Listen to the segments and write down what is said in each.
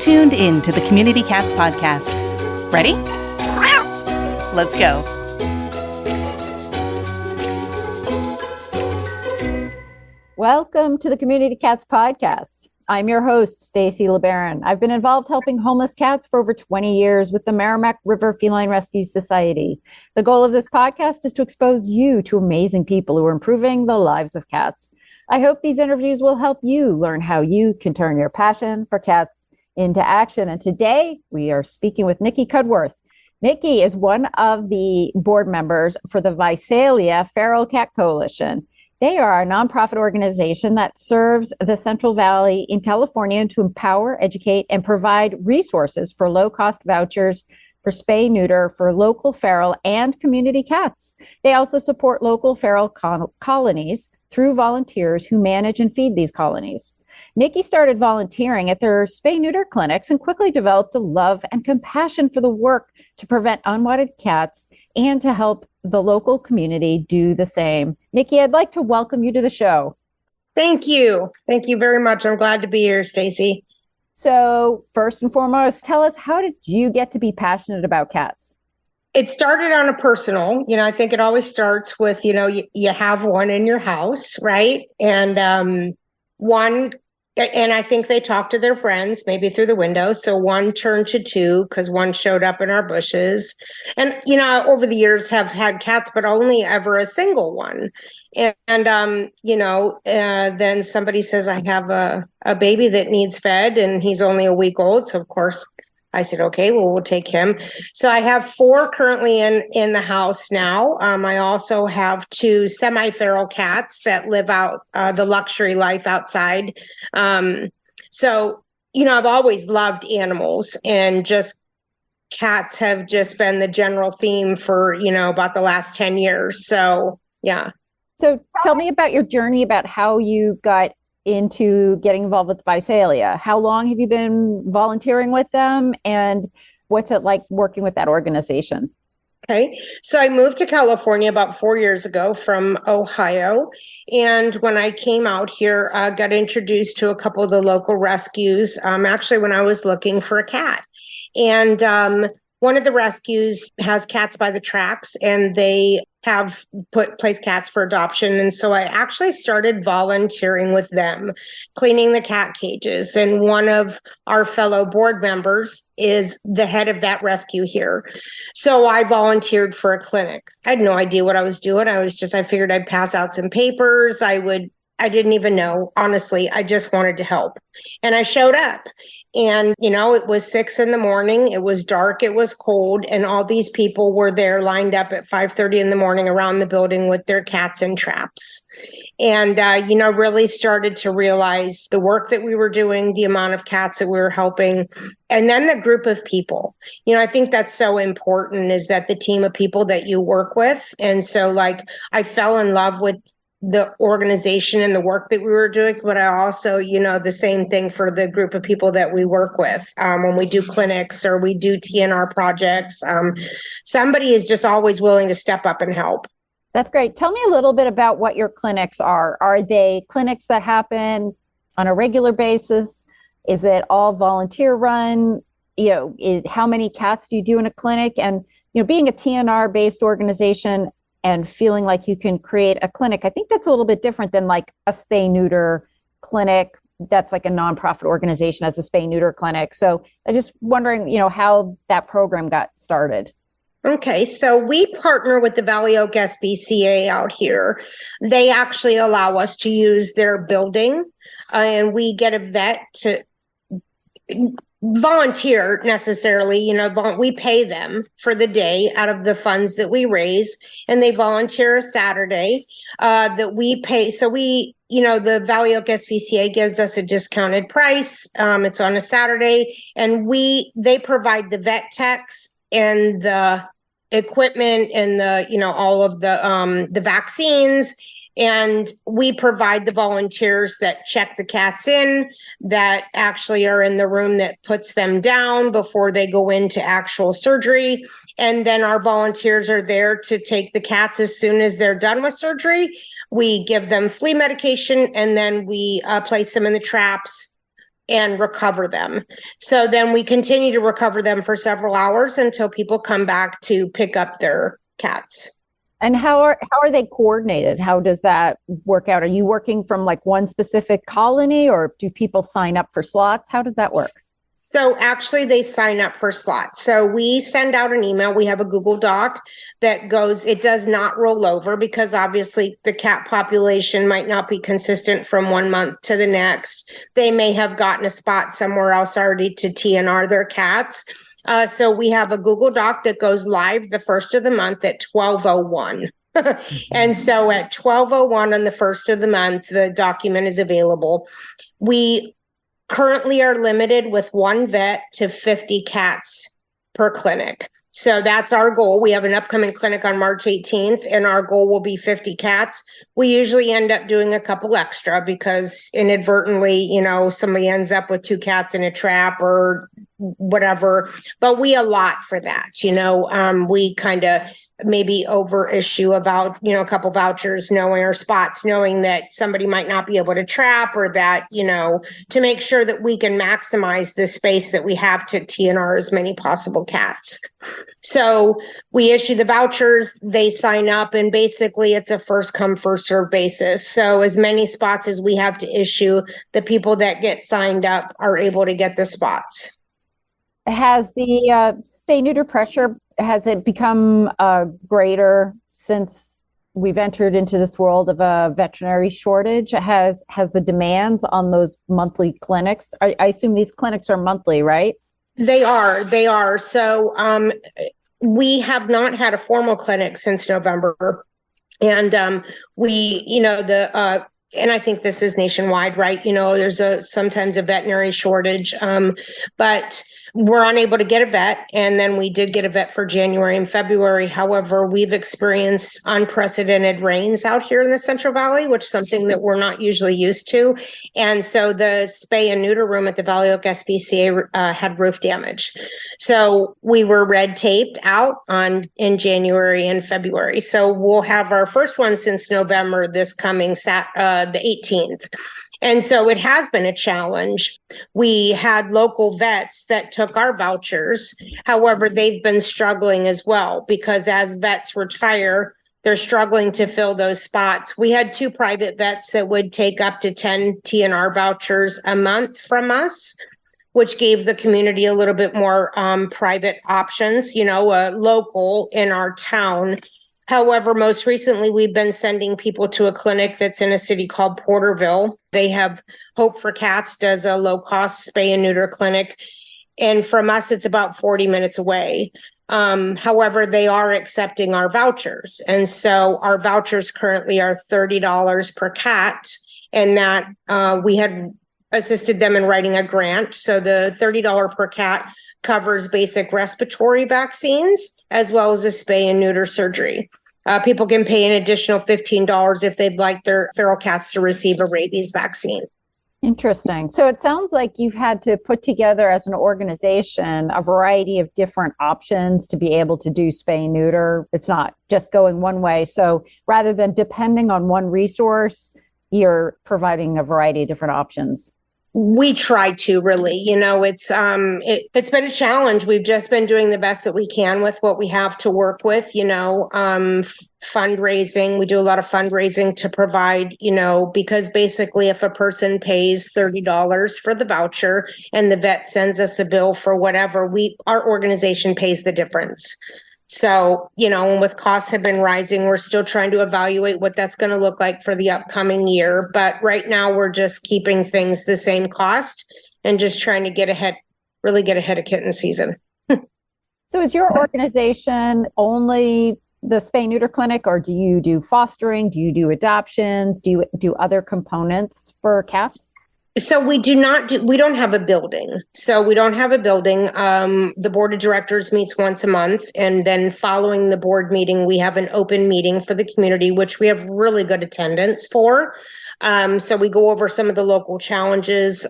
tuned in to the Community Cats podcast. Ready? Let's go. Welcome to the Community Cats podcast. I'm your host, Stacy LeBaron. I've been involved helping homeless cats for over 20 years with the Merrimack River Feline Rescue Society. The goal of this podcast is to expose you to amazing people who are improving the lives of cats. I hope these interviews will help you learn how you can turn your passion for cats into action. And today we are speaking with Niki Cudsworth. Niki is one of the board members for the Visalia Feral Cat Coalition. They are a nonprofit organization that serves the Central Valley in California to empower, educate, and provide resources for low-cost vouchers for spay, neuter for local feral and community cats. They also support local feral colonies through volunteers who manage and feed these colonies. Niki started volunteering at their spay neuter clinics and quickly developed a love and compassion for the work to prevent unwanted cats and to help the local community do the same. Niki, I'd like to welcome you to the show. Thank you. Thank you very much. I'm glad to be here, Stacy. So first and foremost, tell us, how did you get to be passionate about cats? It started on a personal, I think it always starts with, you have one in your house, right? And I think they talked to their friends, maybe through the window. So one turned to two because one showed up in our bushes. And, over the years have had cats, but only ever a single one. And then somebody says, I have a baby that needs fed and he's only a week old. So of course I said, okay, well, we'll take him. So I have 4 currently in the house now. I also have 2 semi-feral cats that live out the luxury life outside. So, I've always loved animals, and just cats have just been the general theme for, about the last 10 years. So, yeah. So tell me about your journey, about how you got into getting involved with Visalia. How long have you been volunteering with them, and what's it like working with that organization? Okay, so I moved to California about 4 years ago from Ohio. And when I came out here, I got introduced to a couple of the local rescues, actually when I was looking for a cat. And one of the rescues has cats by the tracks, and they have placed cats for adoption. And so I actually started volunteering with them, cleaning the cat cages. And one of our fellow board members is the head of that rescue here. So I volunteered for a clinic. I had no idea what I was doing. I figured I'd pass out some papers. I didn't even know, honestly. I just wanted to help. And I showed up. And, it was 6 a.m. It was dark. It was cold. And all these people were there lined up at 5:30 in the morning around the building with their cats in traps. And, really started to realize the work that we were doing, the amount of cats that we were helping, and then the group of people. I think that's so important, is that the team of people that you work with. And so, I fell in love with the organization and the work that we were doing, but I also, the same thing for the group of people that we work with. When we do clinics or we do TNR projects, somebody is just always willing to step up and help. That's great. Tell me a little bit about what your clinics are. Are they clinics that happen on a regular basis? Is it all volunteer run? How many cats do you do in a clinic? And, being a TNR based organization and feeling like you can create a clinic, I think that's a little bit different than like a spay neuter clinic. That's like a nonprofit organization as a spay neuter clinic. So I'm just wondering, how that program got started. Okay, so we partner with the Valley Oak SPCA out here. They actually allow us to use their building, and we get a vet to volunteer necessarily, we pay them for the day out of the funds that we raise, and they volunteer a Saturday that we pay. So the Valley Oak SPCA gives us a discounted price. It's on a Saturday, and they provide the vet techs and the equipment and all of the vaccines. And we provide the volunteers that check the cats in, that actually are in the room that puts them down before they go into actual surgery. And then our volunteers are there to take the cats as soon as they're done with surgery. We give them flea medication, and then we place them in the traps, and recover them. So then we continue to recover them for several hours until people come back to pick up their cats. And how are they coordinated? How does that work out? Are you working from like one specific colony, or do people sign up for slots? How does that work? So actually they sign up for slots. So we send out an email. We have a Google Doc that goes, it does not roll over because obviously the cat population might not be consistent from 1 month to the next. They may have gotten a spot somewhere else already to TNR their cats. So we have a Google Doc that goes live the first of the month at 12:01. And so at 12:01 on the first of the month, the document is available. We currently are limited with one vet to 50 cats per clinic. So that's our goal. We have an upcoming clinic on March 18th, and our goal will be 50 cats. We usually end up doing a couple extra because inadvertently, somebody ends up with 2 cats in a trap or whatever, but we allot for that. We kind of maybe over issue about, a couple vouchers, knowing our spots, knowing that somebody might not be able to trap, or that, to make sure that we can maximize the space that we have to TNR as many possible cats. So we issue the vouchers, they sign up, and basically it's a first come, first serve basis. So as many spots as we have to issue, the people that get signed up are able to get the spots. Has the spay neuter pressure, has it become greater since we've entered into this world of a veterinary shortage? Has the demands on those monthly clinics, I assume these clinics are monthly, right? They are. So we have not had a formal clinic since November. And and I think this is nationwide, right? There's sometimes a veterinary shortage, but we're unable to get a vet. And then we did get a vet for January and February. However, we've experienced unprecedented rains out here in the Central Valley, which is something that we're not usually used to. And so the spay and neuter room at the Valley Oak SPCA had roof damage. So we were red taped out in January and February. So we'll have our first one since November, this coming the 18th. And so it has been a challenge. We had local vets that took our vouchers. However, they've been struggling as well because as vets retire, they're struggling to fill those spots. We had 2 private vets that would take up to 10 TNR vouchers a month from us, which gave the community a little bit more private options, local in our town. However, most recently, we've been sending people to a clinic that's in a city called Porterville. They have Hope for Cats does a low-cost spay and neuter clinic. And from us, it's about 40 minutes away. However, they are accepting our vouchers. And so our vouchers currently are $30 per cat. And that we had assisted them in writing a grant. So the $30 per cat covers basic respiratory vaccines as well as a spay and neuter surgery. People can pay an additional $15 if they'd like their feral cats to receive a rabies vaccine. Interesting. So it sounds like you've had to put together as an organization a variety of different options to be able to do spay and neuter. It's not just going one way. So rather than depending on one resource, you're providing a variety of different options. We try to really, it's been a challenge. We've just been doing the best that we can with what we have to work with, fundraising. We do a lot of fundraising to provide, because basically if a person pays $30 for the voucher and the vet sends us a bill for whatever, our organization pays the difference. So, and with costs have been rising, we're still trying to evaluate what that's going to look like for the upcoming year. But right now we're just keeping things the same cost and just trying to really get ahead of kitten season. So is your organization only the spay neuter clinic, or do you do fostering? Do you do adoptions? Do you do other components for cats? So we don't have a building. The board of directors meets once a month. And then following the board meeting, we have an open meeting for the community, which we have really good attendance for. So we go over some of the local challenges.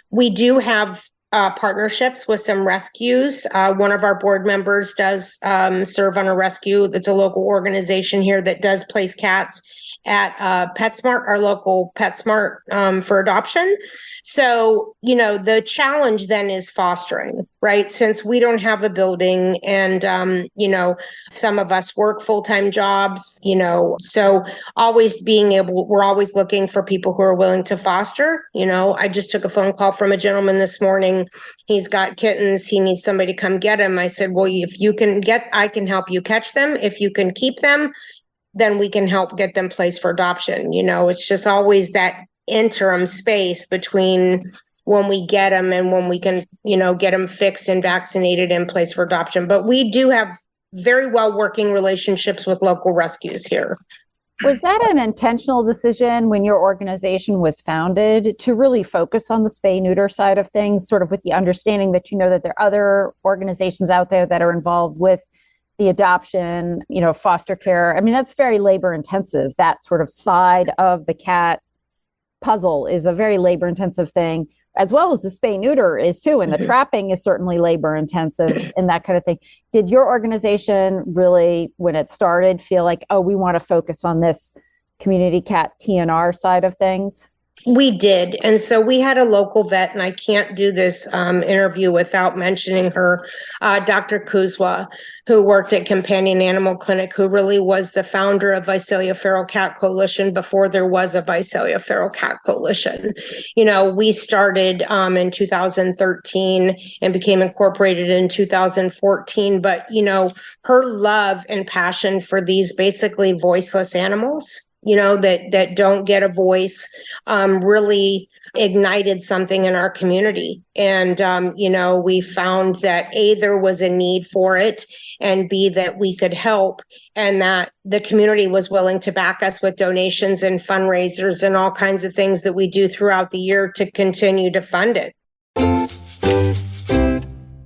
We do have partnerships with some rescues. One of our board members does serve on a rescue. That's a local organization here that does place cats. at PetSmart, our local PetSmart for adoption. So, the challenge then is fostering, right? Since we don't have a building and, some of us work full-time jobs, so we're always looking for people who are willing to foster. I just took a phone call from a gentleman this morning. He's got kittens. He needs somebody to come get him. I said, well, if you can I can help you catch them. If you can keep them, then we can help get them placed for adoption. It's just always that interim space between when we get them and when we can, get them fixed and vaccinated and placed for adoption. But we do have very well working relationships with local rescues here. Was that an intentional decision when your organization was founded to really focus on the spay neuter side of things, sort of with the understanding that that there are other organizations out there that are involved with the adoption, foster care? I mean, that's very labor intensive. That sort of side of the cat puzzle is a very labor intensive thing, as well as the spay neuter is too. And the trapping is certainly labor intensive and that kind of thing. Did your organization really, when it started, feel like, oh, we want to focus on this community cat TNR side of things? We did. And so we had a local vet, and I can't do this interview without mentioning her, Dr. Cudsworth, who worked at Companion Animal Clinic, who really was the founder of Visalia Feral Cat Coalition before there was a Visalia Feral Cat Coalition. We started in 2013 and became incorporated in 2014. But, her love and passion for these basically voiceless animals, that don't get a voice, really ignited something in our community. And, we found that A, there was a need for it, and B, that we could help, and that the community was willing to back us with donations and fundraisers and all kinds of things that we do throughout the year to continue to fund it.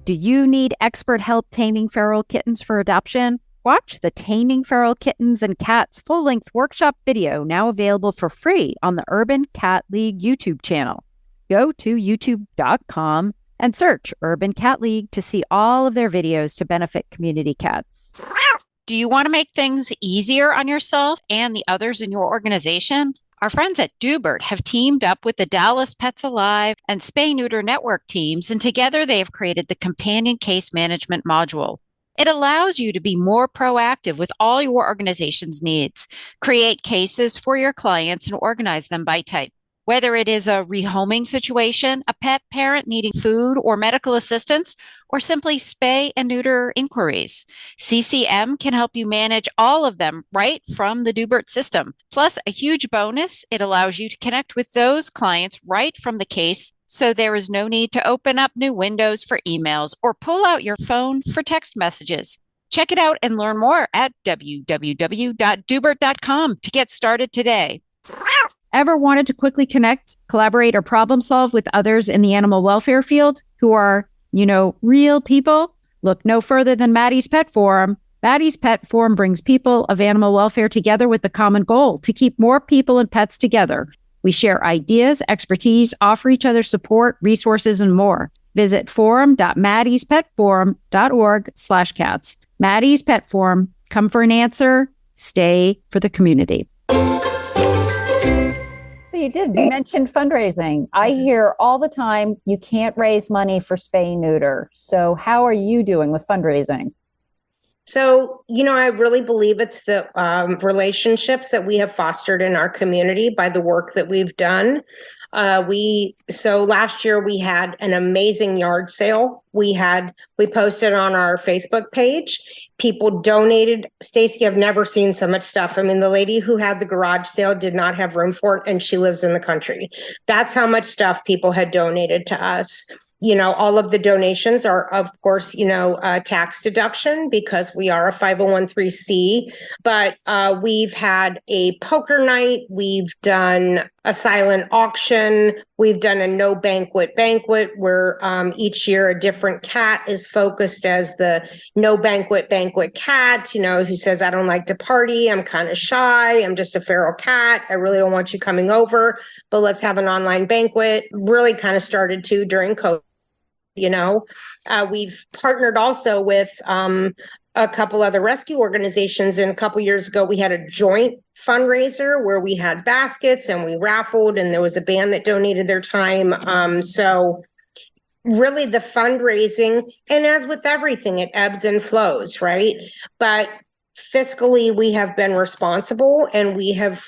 Do you need expert help taming feral kittens for adoption? Watch the Taming Feral Kittens and Cats full-length workshop video, now available for free on the Urban Cat League YouTube channel. Go to youtube.com and search Urban Cat League to see all of their videos to benefit community cats. Do you want to make things easier on yourself and the others in your organization? Our friends at Dubert have teamed up with the Dallas Pets Alive and Spay Neuter Network teams, and together they have created the Companion Case Management module. It allows you to be more proactive with all your organization's needs, create cases for your clients, and organize them by type. Whether it is a rehoming situation, a pet parent needing food or medical assistance, or simply spay and neuter inquiries, CCM can help you manage all of them right from the Dubert system. Plus, a huge bonus, it allows you to connect with those clients right from the case, so there is no need to open up new windows for emails or pull out your phone for text messages. Check it out and learn more at www.dubert.com to get started today. Ever wanted to quickly connect, collaborate, or problem solve with others in the animal welfare field who are, real people? Look no further than Maddie's Pet Forum. Maddie's Pet Forum brings people of animal welfare together with the common goal to keep more people and pets together. We share ideas, expertise, offer each other support, resources, and more. Visit forum.maddiespetforum.org/cats. Maddie's Pet Forum. Come for an answer. Stay for the community. So you mention fundraising. I hear all the time, you can't raise money for spay neuter. So how are you doing with fundraising? So, I really believe it's the relationships that we have fostered in our community by the work that we've done. So last year we had an amazing yard sale. We posted on our Facebook page. People donated. Stacy, I've never seen so much stuff. I mean, the lady who had the garage sale did not have room for it, and she lives in the country. That's how much stuff people had donated to us. All of the donations are, of course, tax deduction because we are a 501(c)(3), but we've had a poker night. We've done a silent auction. We've done a no banquet where each year a different cat is focused as the no banquet cat, who says, I don't like to party. I'm kind of shy. I'm just a feral cat. I really don't want you coming over, but let's have an online banquet. Really kind of started too during COVID. We've partnered also with a couple other rescue organizations. And a couple years ago, we had a joint fundraiser where we had baskets and we raffled, and there was a band that donated their time. So really the fundraising, and as with everything, it ebbs and flows, right? But fiscally, we have been responsible, and we have,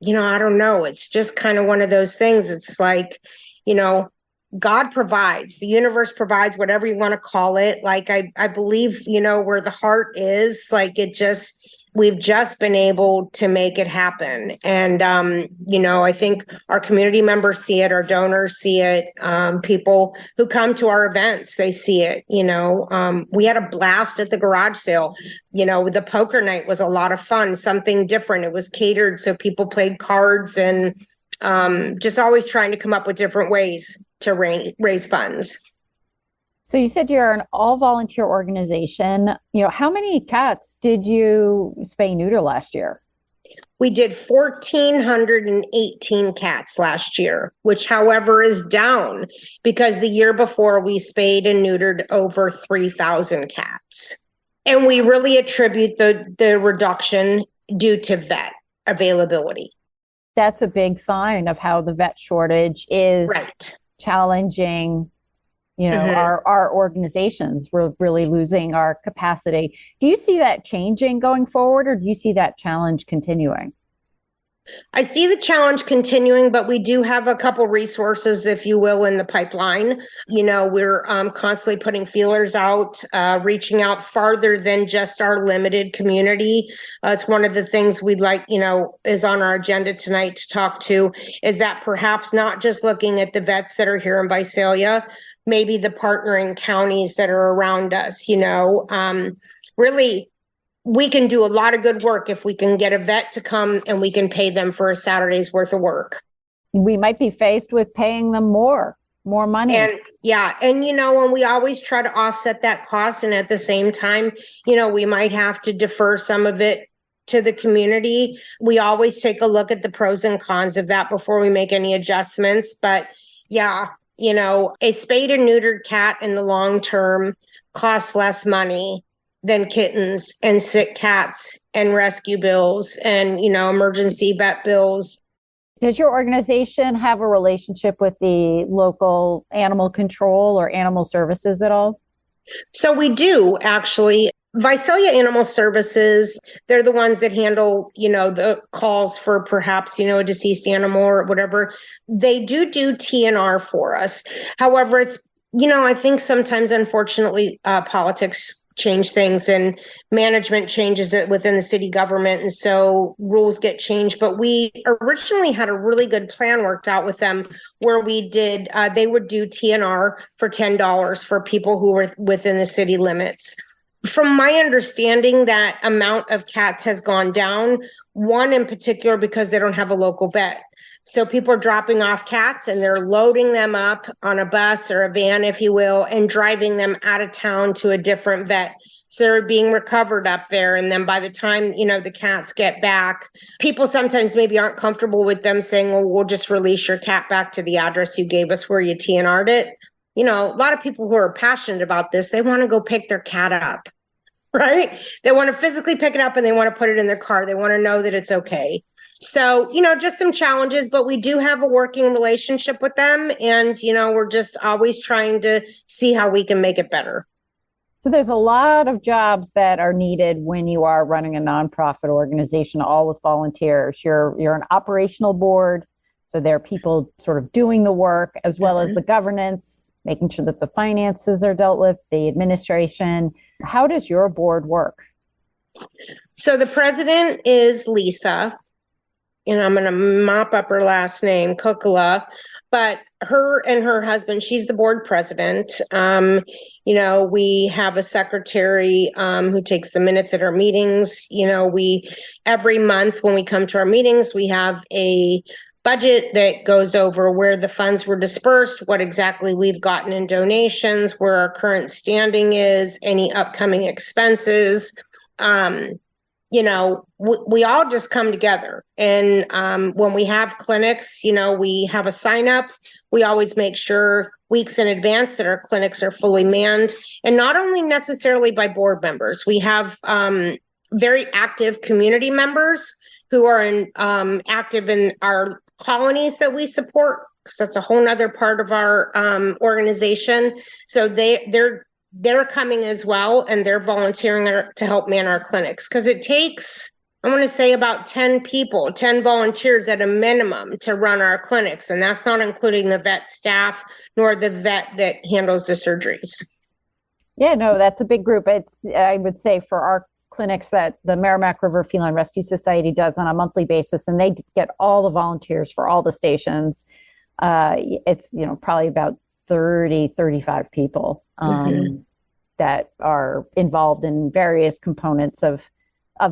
I don't know, it's just kind of one of those things. It's like, God provides, the universe provides, whatever you want to call it. Like, I believe, where the heart is, like, we've just been able to make it happen. And, I think our community members see it, our donors see it, people who come to our events, they see it. We had a blast at the garage sale. The poker night was a lot of fun, something different. It was catered, so people played cards, and just always trying to come up with different ways to raise funds. So you said you're an all-volunteer organization. How many cats did you spay neuter last year? We did 1,418 cats last year, which, however, is down because the year before we spayed and neutered over 3,000 cats. And we really attribute the reduction due to vet availability. That's a big sign of how the vet shortage is right. Challenging, our organizations. We're really losing our capacity. Do you see that changing going forward, or do you see that challenge continuing? I see the challenge continuing, but we do have a couple resources, if you will, in the pipeline. We're constantly putting feelers out, reaching out farther than just our limited community. It's one of the things we'd like, is on our agenda tonight to talk to, is that perhaps not just looking at the vets that are here in Visalia, maybe the partnering counties that are around us, really. We can do a lot of good work if we can get a vet to come and we can pay them for a Saturday's worth of work. We might be faced with paying them more money. And and we always try to offset that cost. And at the same time, we might have to defer some of it to the community. We always take a look at the pros and cons of that before we make any adjustments. But a spayed and neutered cat in the long term costs less money than kittens and sick cats and rescue bills and, emergency vet bills. Does your organization have a relationship with the local animal control or animal services at all? So we do, actually. Visalia Animal Services, they're the ones that handle, the calls for perhaps, a deceased animal or whatever. They do TNR for us. However, it's, I think sometimes, unfortunately, politics change things and management changes it within the city government. And so rules get changed. But we originally had a really good plan worked out with them where they would do TNR for $10 for people who were within the city limits. From my understanding, that amount of cats has gone down, one in particular, because they don't have a local vet. So people are dropping off cats and they're loading them up on a bus or a van, if you will, and driving them out of town to a different vet. So they're being recovered up there. And then by the time, the cats get back, people sometimes maybe aren't comfortable with them saying, well, we'll just release your cat back to the address you gave us where you TNR'd it. A lot of people who are passionate about this, they want to go pick their cat up, right? They want to physically pick it up and they want to put it in their car. They want to know that it's okay. So, just some challenges, but we do have a working relationship with them. And, we're just always trying to see how we can make it better. So there's a lot of jobs that are needed when you are running a nonprofit organization, all with volunteers. You're an operational board. So there are people sort of doing the work, as well as the governance, making sure that the finances are dealt with, the administration. How does your board work? So the president is Lisa. I'm going to mop up her last name, Kukula, but her and her husband, she's the board president. We have a secretary who takes the minutes at our meetings. Every month when we come to our meetings, we have a budget that goes over where the funds were dispersed, what exactly we've gotten in donations, where our current standing is, any upcoming expenses. we all just come together. And when we have clinics, we have a sign up. We always make sure weeks in advance that our clinics are fully manned, and not only necessarily by board members. We have very active community members who are active in our colonies that we support, because that's a whole nother part of our organization. So they're coming as well, and they're volunteering to help man our clinics, because it takes, I want to say, about 10 volunteers at a minimum to run our clinics. And that's not including the vet staff nor the vet that handles the surgeries. Yeah, no, that's a big group. I would say, for our clinics that the Merrimack River Feline Rescue Society does on a monthly basis, and they get all the volunteers for all the stations. It's, probably about 35 people that are involved in various components of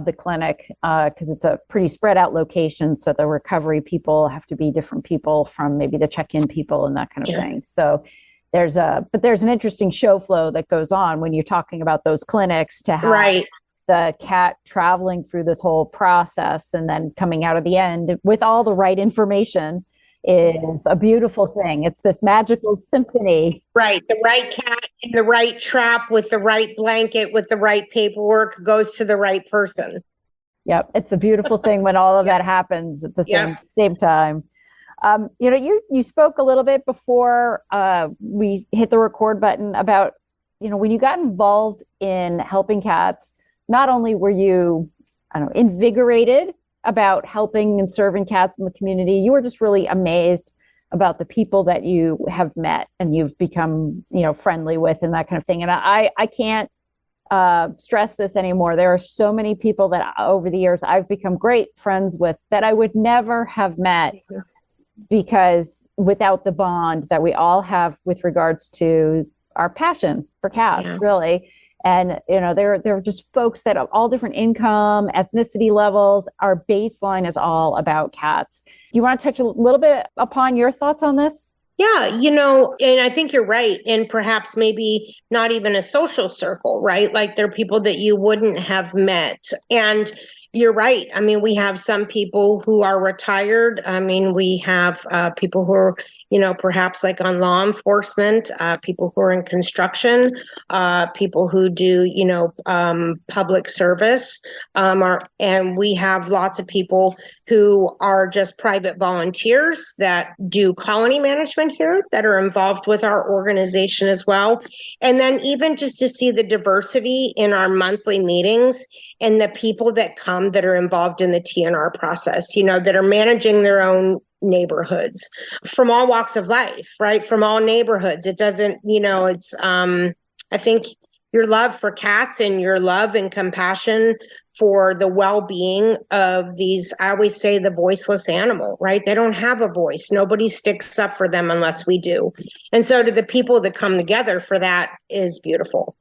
the clinic, because it's a pretty spread out location. So the recovery people have to be different people from maybe the check-in people and that kind of thing. So there's an interesting show flow that goes on when you're talking about those clinics, to have the cat traveling through this whole process and then coming out at the end with all the right information is a beautiful thing. It's this magical symphony. Right. The right cat in the right trap with the right blanket with the right paperwork goes to the right person. Yep. It's a beautiful thing when all of that happens at the same time. You spoke a little bit before we hit the record button about, when you got involved in helping cats, not only were you, invigorated about helping and serving cats in the community, you were just really amazed about the people that you have met and you've become, friendly with and that kind of thing. And I can't stress this anymore. There are so many people that over the years I've become great friends with that I would never have met, because without the bond that we all have with regards to our passion for cats, really. And, there are just folks that have all different income, ethnicity levels. Our baseline is all about cats. Do you want to touch a little bit upon your thoughts on this? Yeah, and I think you're right. And perhaps maybe not even a social circle, right? Like, there are people that you wouldn't have met. And you're right. I mean, we have some people who are retired. I mean, we have people who are, perhaps like on law enforcement, people who are in construction, people who do, public service. And we have lots of people who are just private volunteers that do colony management here, that are involved with our organization as well. And then even just to see the diversity in our monthly meetings and the people that come that are involved in the TNR process, that are managing their own neighborhoods from all walks of life, right? From all neighborhoods. It doesn't, it's, I think your love for cats and your love and compassion for the well-being of these, I always say, the voiceless animal, right? They don't have a voice. Nobody sticks up for them unless we do. And so to the people that come together for that is beautiful.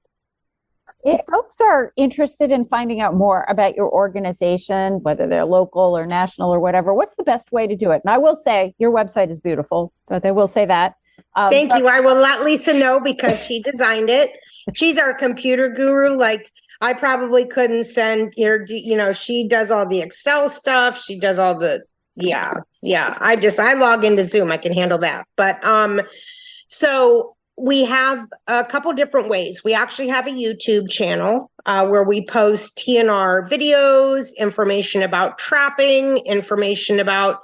If folks are interested in finding out more about your organization, whether they're local or national or whatever, what's the best way to do it? And I will say your website is beautiful, but I will say that. Thank you. I will let Lisa know, because she designed it. She's our computer guru. Like, I probably couldn't send she does all the Excel stuff. She does all the, I log into Zoom. I can handle that. But, so we have a couple different ways. We actually have a YouTube channel where we post TNR videos, information about trapping, information about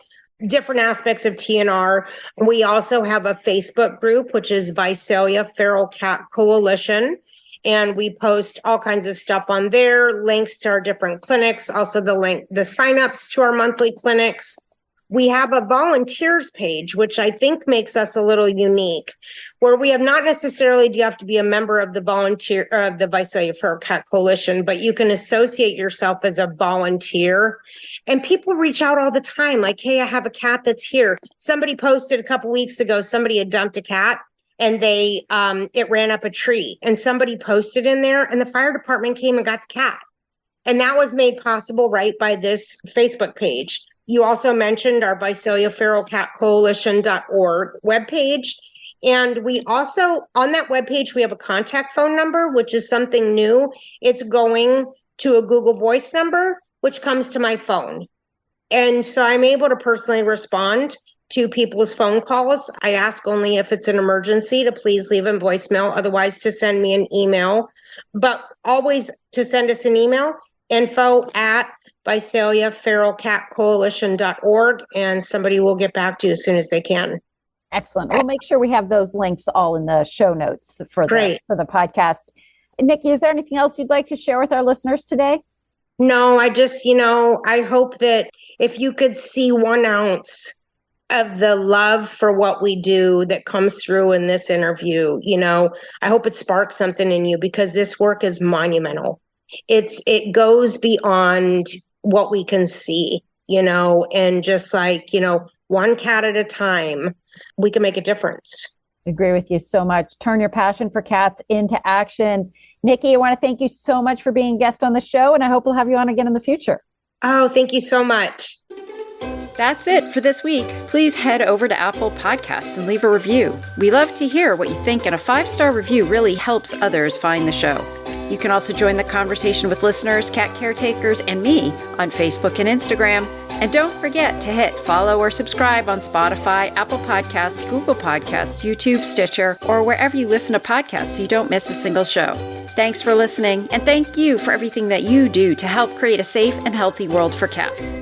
different aspects of TNR. We also have a Facebook group, which is Visalia Feral Cat Coalition. And we post all kinds of stuff on there, links to our different clinics, also the signups to our monthly clinics. We have a volunteers page, which I think makes us a little unique, where we have not necessarily, do you have to be a member of the Visalia Feral Cat Coalition, but you can associate yourself as a volunteer. And people reach out all the time, like, hey, I have a cat that's here. Somebody posted a couple weeks ago, somebody had dumped a cat and it ran up a tree, and somebody posted in there, and the fire department came and got the cat. And that was made possible, right, by this Facebook page. You also mentioned our Visalia Feral Cat Coalition.org webpage. And we also, on that webpage, we have a contact phone number, which is something new. It's going to a Google Voice number. which comes to my phone. And so I'm able to personally respond to people's phone calls. I ask only if it's an emergency to please leave a voicemail, otherwise to send me an email, but always to send us an email, info@Visalia Feral Cat Coalition.org, and somebody will get back to you as soon as they can. Excellent. We'll make sure we have those links all in the show notes for the podcast. Niki, is there anything else you'd like to share with our listeners today? No, I just, I hope that if you could see 1 ounce of the love for what we do that comes through in this interview, I hope it sparks something in you, because this work is monumental. It goes beyond what we can see, and just like, one cat at a time, we can make a difference. I agree with you so much. Turn your passion for cats into action. Niki, I want to thank you so much for being a guest on the show, and I hope we'll have you on again in the future. Oh, thank you so much. That's it for this week. Please head over to Apple Podcasts and leave a review. We love to hear what you think, and a 5-star review really helps others find the show. You can also join the conversation with listeners, cat caretakers, and me on Facebook and Instagram. And don't forget to hit follow or subscribe on Spotify, Apple Podcasts, Google Podcasts, YouTube, Stitcher, or wherever you listen to podcasts so you don't miss a single show. Thanks for listening, and thank you for everything that you do to help create a safe and healthy world for cats.